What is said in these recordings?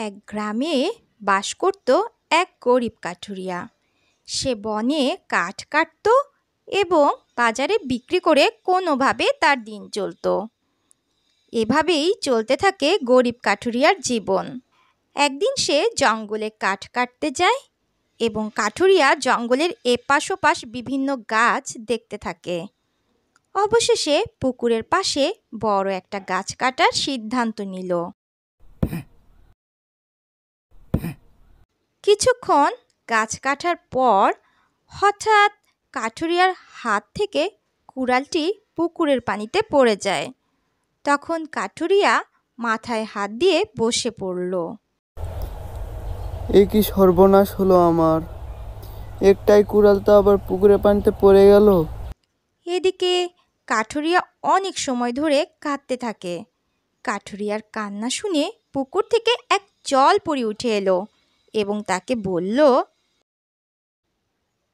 এক গ্রামে বাস করত এক গরিব কাঠুরিয়া। সে বনে কাঠ কাটত এবং বাজারে বিক্রি করে কোনোভাবে তার দিন চলত। এভাবেই চলতে থাকে গরিব কাঠুরিয়ার জীবন। একদিন সে জঙ্গলে কাঠ কাটতে যায় এবং কাঠুরিয়া জঙ্গলের এপাশ ওপাশ বিভিন্ন গাছ দেখতে থাকে। অবশেষে পুকুরের পাশে বড় একটা গাছ কাটার সিদ্ধান্ত নিল। কিছুক্ষণ গাছ কাটার পর হঠাৎ কাঠুরিয়ার হাত থেকে কুড়ালটি পুকুরের পানিতে পড়ে যায়। তখন কাঠুরিয়া মাথায় হাত দিয়ে বসে পড়ল। এ কি সর্বনাশ হলো আমার! একটাই কুড়াল তো আবার পুকুরের পানিতে পড়ে গেল। এদিকে কাঠুরিয়া অনেক সময় ধরে কাঁদতে থাকে। কাঠুরিয়ার কান্না শুনে পুকুর থেকে এক জলপরী উঠে এলো এবং তাকে বলল,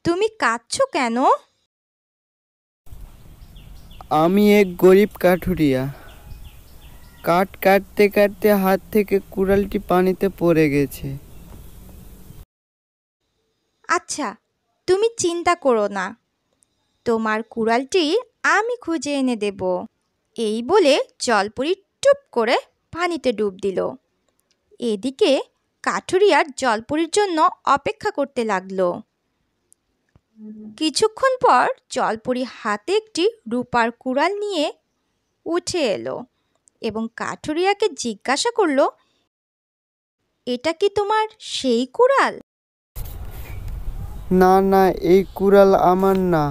তুমি কাঁদছো কেন? আমি এক গরিব কাঠুরিয়া। কাঠ কাটতে কাটতে হাত থেকে কুড়ালটি পানিতে পড়ে গেছে। আচ্ছা, তুমি চিন্তা করো না, তোমার কুড়ালটি আমি খুঁজে এনে দেব। এই বলে জলপরী টুপ করে পানিতে ডুব দিল। এদিকে কাঠুরিয়া জলপরীর জন্য অপেক্ষা করতে লাগলো। কিছুক্ষণ পর জলপরী হাতে একটি রূপার কুড়াল নিয়ে উঠে এলো এবং কাঠুরিয়াকে জিজ্ঞাসা করলো, এটা কি তোমার সেই কুড়াল? না না, এই কুড়াল আমার না।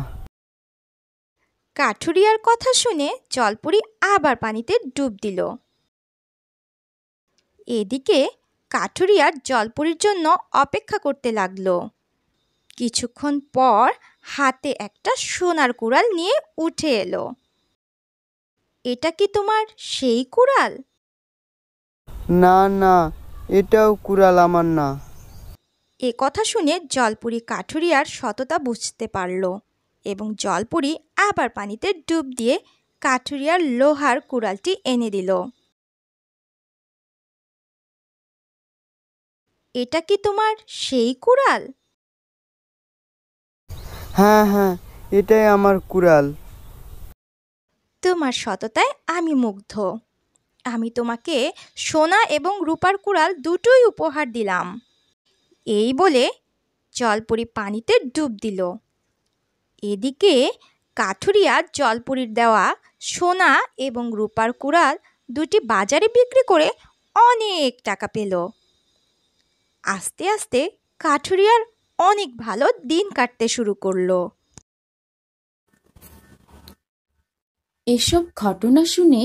কাঠুরিয়ার কথা শুনে জলপরী আবার পানিতে ডুব দিল। এদিকে কাঠুরিয়া জলপরীর জন্য অপেক্ষা করতে লাগলো। কিছুক্ষণ পর হাতে একটা সোনার কুড়াল নিয়ে উঠে এলো। এটা কি তোমার সেই কুড়াল? না না, এটাও কুড়াল আমার না। এ কথা শুনে জলপরী কাঠুরিয়ার সততা বুঝতে পারল এবং জলপরী আবার পানিতে ডুব দিয়ে কাঠুরিয়ার লোহার কুড়ালটি এনে দিল। এটা কি তোমার সেই কুড়াল? হ্যাঁ হ্যাঁ, এটাই আমার কুড়াল। তোমার সততায় আমি মুগ্ধ। আমি তোমাকে সোনা এবং রূপার কুড়াল দুটোই উপহার দিলাম। এই বলে জলপরী পানিতে ডুব দিল। এদিকে কাঠুরিয়া জলপরীর দেওয়া সোনা এবং রূপার কুড়াল দুটি বাজারে বিক্রি করে অনেক টাকা পেল। আস্তে আস্তে কাঠুরিয়ার অনেক ভালো দিন কাটতে শুরু করলো। এসব ঘটনা শুনে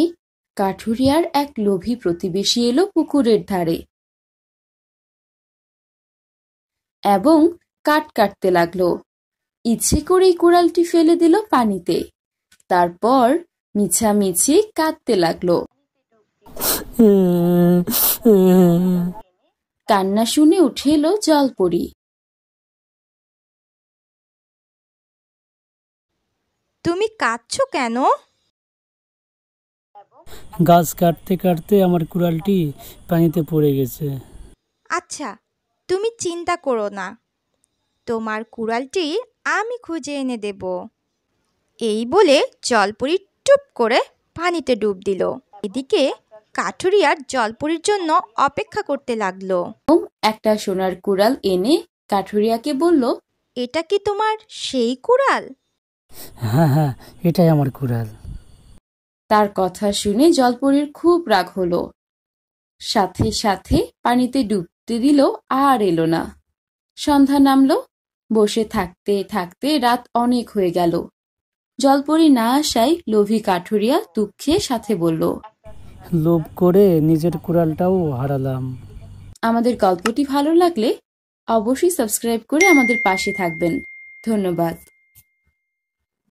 কাঠুরিয়ার এক লোভী প্রতিবেশী এলো পুকুরের ধারে এবং কাঠ কাটতে লাগলো। ইচ্ছে করেই কুড়ালটি ফেলে দিল পানিতে। তারপর মিছামিছি কাঁদতে লাগলো। কান্না শুনে উঠে এলো জলপরী। তুমি কাঁদছো কেন? গাছ কাটতে কাটতে আমার কুড়ালটি পানিতে পড়ে গেছে। আচ্ছা, তুমি চিন্তা করো না, তোমার কুড়ালটি আমি খুঁজে এনে দেব। এই বলে জলপরী টুপ করে পানিতে ডুব দিল। এদিকে কাঠুরিয়া জলপরীর জন্য অপেক্ষা করতে লাগলো। একটা সোনার কুড়াল এনে কাঠুরিয়াকে বলল, এটা কি তোমার সেই কুড়াল? হ্যাঁ হ্যাঁ, এটাই আমার কুড়াল। তার কথা শুনে জলপরীর খুব রাগ হলো। সাথে সাথে পানিতে ডুবতে দিল আর এলো না। সন্ধ্যা নামলো। বসে থাকতে থাকতে রাত অনেক হয়ে গেল। জলপরী না আসায় লোভী কাঠুরিয়া দুঃখে সাথে বলল, লোভ করে নিজের কুড়ালটাও হারালাম। আমাদের গল্পটি ভালো লাগলে অবশ্যই সাবস্ক্রাইব করে আমাদের পাশে থাকবেন। ধন্যবাদ।